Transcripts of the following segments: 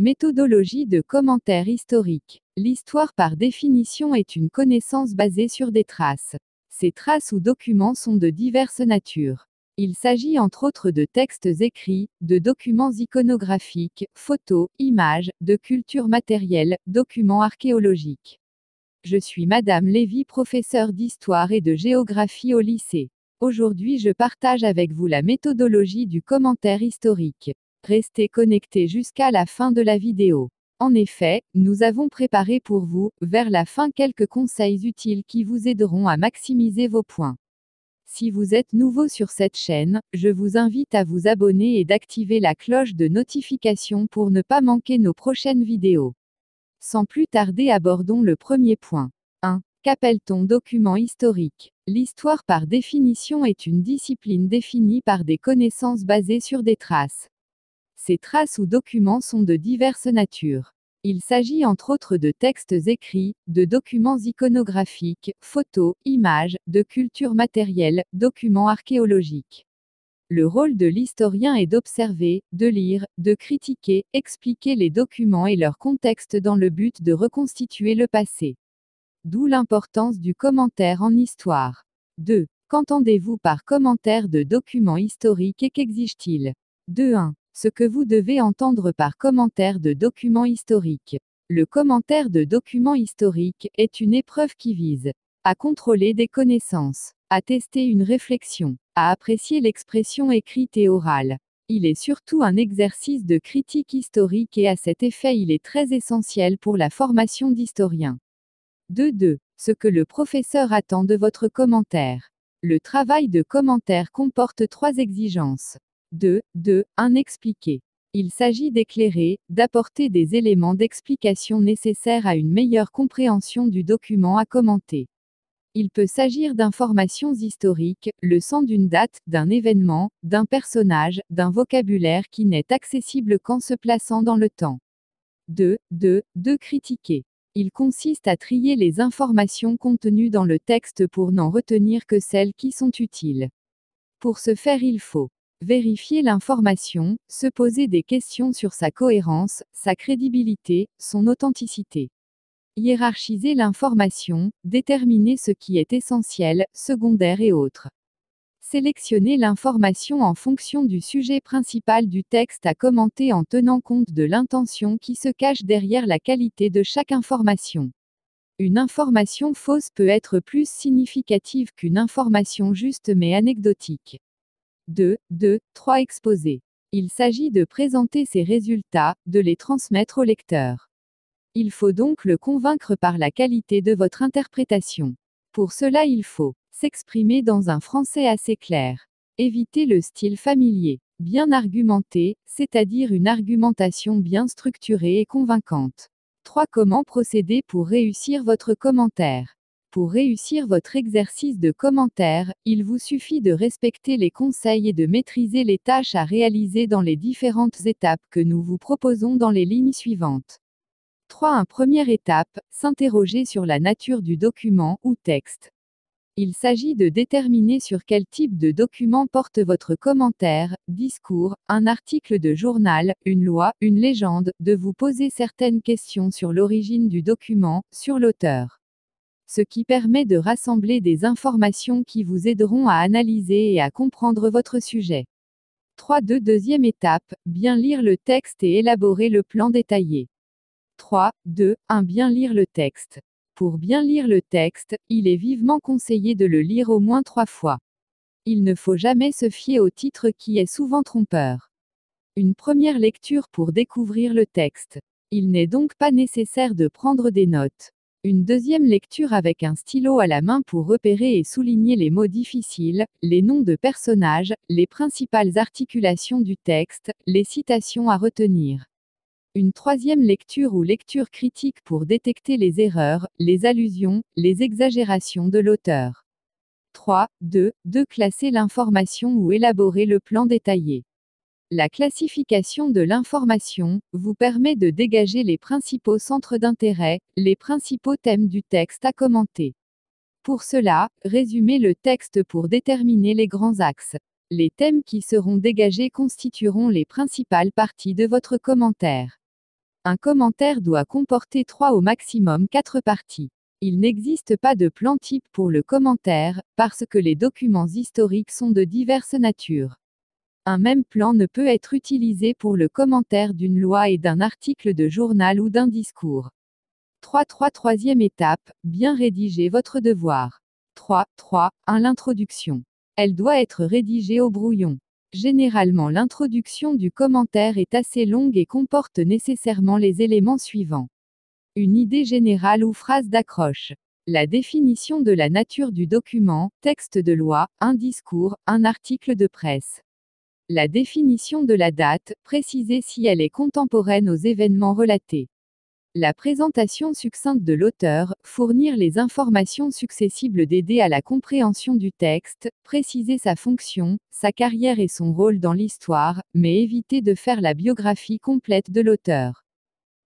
Méthodologie de commentaire historique. L'histoire par définition est une connaissance basée sur des traces. Ces traces ou documents sont de diverses natures. Il s'agit entre autres de textes écrits, de documents iconographiques, photos, images, de culture matérielle, documents archéologiques. Je suis Madame Lévy, professeure d'histoire et de géographie au lycée. Aujourd'hui, je partage avec vous la méthodologie du commentaire historique. Restez connectés jusqu'à la fin de la vidéo. En effet, nous avons préparé pour vous, vers la fin, quelques conseils utiles qui vous aideront à maximiser vos points. Si vous êtes nouveau sur cette chaîne, je vous invite à vous abonner et d'activer la cloche de notification pour ne pas manquer nos prochaines vidéos. Sans plus tarder, abordons le premier point. 1. Qu'appelle-t-on document historique? L'histoire par définition est une discipline définie par des connaissances basées sur des traces. Ces traces ou documents sont de diverses natures. Il s'agit entre autres de textes écrits, de documents iconographiques, photos, images, de culture matérielle, documents archéologiques. Le rôle de l'historien est d'observer, de lire, de critiquer, expliquer les documents et leur contexte dans le but de reconstituer le passé. D'où l'importance du commentaire en histoire. 2. Qu'entendez-vous par commentaire de documents historiques et qu'exige-t-il? 2.1. Ce que vous devez entendre par commentaire de documents historiques. Le commentaire de documents historiques est une épreuve qui vise à contrôler des connaissances, à tester une réflexion, à apprécier l'expression écrite et orale. Il est surtout un exercice de critique historique et à cet effet il est très essentiel pour la formation d'historien. 2.2. Ce que le professeur attend de votre commentaire. Le travail de commentaire comporte 3 exigences. 2.1. Expliquer. Il s'agit d'éclairer, d'apporter des éléments d'explication nécessaires à une meilleure compréhension du document à commenter. Il peut s'agir d'informations historiques, le sens d'une date, d'un événement, d'un personnage, d'un vocabulaire qui n'est accessible qu'en se plaçant dans le temps. 2.2. Critiquer. Il consiste à trier les informations contenues dans le texte pour n'en retenir que celles qui sont utiles. Pour ce faire, il faut vérifier l'information, se poser des questions sur sa cohérence, sa crédibilité, son authenticité. Hiérarchiser l'information, déterminer ce qui est essentiel, secondaire et autres. Sélectionner l'information en fonction du sujet principal du texte à commenter en tenant compte de l'intention qui se cache derrière la qualité de chaque information. Une information fausse peut être plus significative qu'une information juste mais anecdotique. 2.3. Exposer. Il s'agit de présenter ces résultats, de les transmettre au lecteur. Il faut donc le convaincre par la qualité de votre interprétation. Pour cela, il faut s'exprimer dans un français assez clair. Éviter le style familier. Bien argumenté, c'est-à-dire une argumentation bien structurée et convaincante. 3. Comment procéder pour réussir votre commentaire? Pour réussir votre exercice de commentaire, il vous suffit de respecter les conseils et de maîtriser les tâches à réaliser dans les différentes étapes que nous vous proposons dans les lignes suivantes. 3. Première étape, s'interroger sur la nature du document ou texte. Il s'agit de déterminer sur quel type de document porte votre commentaire, discours, un article de journal, une loi, une légende, de vous poser certaines questions sur l'origine du document, sur l'auteur. Ce qui permet de rassembler des informations qui vous aideront à analyser et à comprendre votre sujet. 3.2. Deuxième étape, bien lire le texte et élaborer le plan détaillé. 3.2.1. Bien lire le texte. Pour bien lire le texte, il est vivement conseillé de le lire au moins 3 fois. Il ne faut jamais se fier au titre qui est souvent trompeur. Une première lecture pour découvrir le texte. Il n'est donc pas nécessaire de prendre des notes. Une deuxième lecture avec un stylo à la main pour repérer et souligner les mots difficiles, les noms de personnages, les principales articulations du texte, les citations à retenir. Une troisième lecture ou lecture critique pour détecter les erreurs, les allusions, les exagérations de l'auteur. 3.2. Classer l'information ou élaborer le plan détaillé. La classification de l'information vous permet de dégager les principaux centres d'intérêt, les principaux thèmes du texte à commenter. Pour cela, résumez le texte pour déterminer les grands axes. Les thèmes qui seront dégagés constitueront les principales parties de votre commentaire. Un commentaire doit comporter 3 au maximum 4 parties. Il n'existe pas de plan type pour le commentaire, parce que les documents historiques sont de diverses natures. Un même plan ne peut être utilisé pour le commentaire d'une loi et d'un article de journal ou d'un discours. 3. Troisième étape, bien rédiger votre devoir. 3.1. L'introduction. Elle doit être rédigée au brouillon. Généralement, l'introduction du commentaire est assez longue et comporte nécessairement les éléments suivants. Une idée générale ou phrase d'accroche. La définition de la nature du document, texte de loi, un discours, un article de presse. La définition de la date, préciser si elle est contemporaine aux événements relatés. La présentation succincte de l'auteur, fournir les informations successibles d'aider à la compréhension du texte, préciser sa fonction, sa carrière et son rôle dans l'histoire, mais éviter de faire la biographie complète de l'auteur.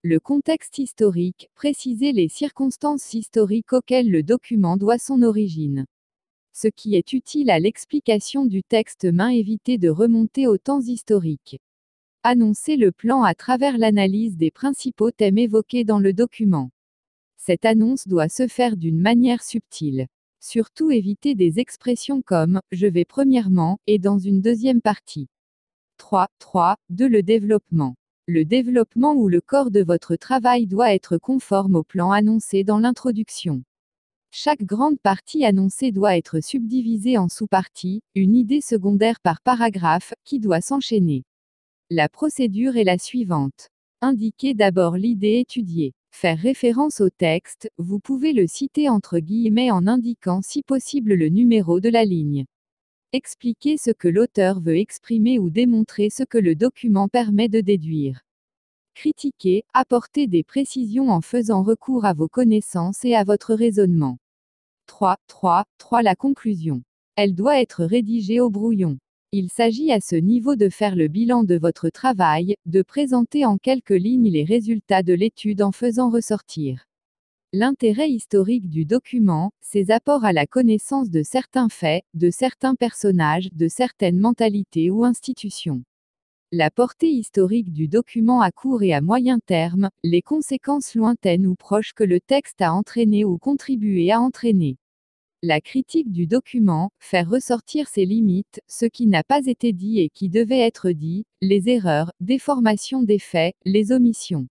Le contexte historique, préciser les circonstances historiques auxquelles le document doit son origine. Ce qui est utile à l'explication du texte, éviter de remonter aux temps historiques. Annoncer le plan à travers l'analyse des principaux thèmes évoqués dans le document. Cette annonce doit se faire d'une manière subtile. Surtout éviter des expressions comme « je vais premièrement » et dans une deuxième partie. 3.2. Le développement. Le développement ou le corps de votre travail doit être conforme au plan annoncé dans l'introduction. Chaque grande partie annoncée doit être subdivisée en sous-parties, une idée secondaire par paragraphe, qui doit s'enchaîner. La procédure est la suivante. Indiquez d'abord l'idée étudiée. Faire référence au texte, vous pouvez le citer entre guillemets en indiquant si possible le numéro de la ligne. Expliquer ce que l'auteur veut exprimer ou démontrer ce que le document permet de déduire. Critiquer, apporter des précisions en faisant recours à vos connaissances et à votre raisonnement. 3. La conclusion. Elle doit être rédigée au brouillon. Il s'agit à ce niveau de faire le bilan de votre travail, de présenter en quelques lignes les résultats de l'étude en faisant ressortir l'intérêt historique du document, ses apports à la connaissance de certains faits, de certains personnages, de certaines mentalités ou institutions. La portée historique du document à court et à moyen terme, les conséquences lointaines ou proches que le texte a entraînées ou contribué à entraîner. La critique du document, faire ressortir ses limites, ce qui n'a pas été dit et qui devait être dit, les erreurs, déformations des faits, les omissions.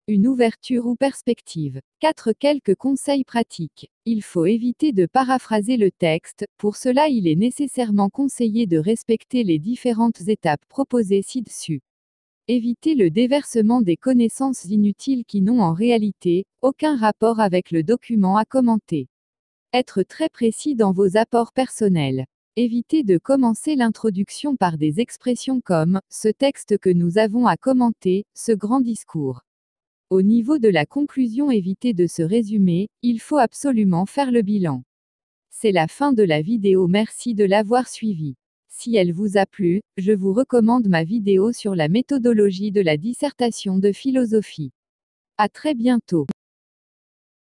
Une ouverture ou perspective. 4. Quelques conseils pratiques. Il faut éviter de paraphraser le texte, pour cela il est nécessairement conseillé de respecter les différentes étapes proposées ci-dessus. Éviter le déversement des connaissances inutiles qui n'ont en réalité aucun rapport avec le document à commenter. Être très précis dans vos apports personnels. Évitez de commencer l'introduction par des expressions comme « ce texte que nous avons à commenter, ce grand discours ». Au niveau de la conclusion, évitez de se résumer, il faut absolument faire le bilan. C'est la fin de la vidéo, merci de l'avoir suivie. Si elle vous a plu, je vous recommande ma vidéo sur la méthodologie de la dissertation de philosophie. À très bientôt.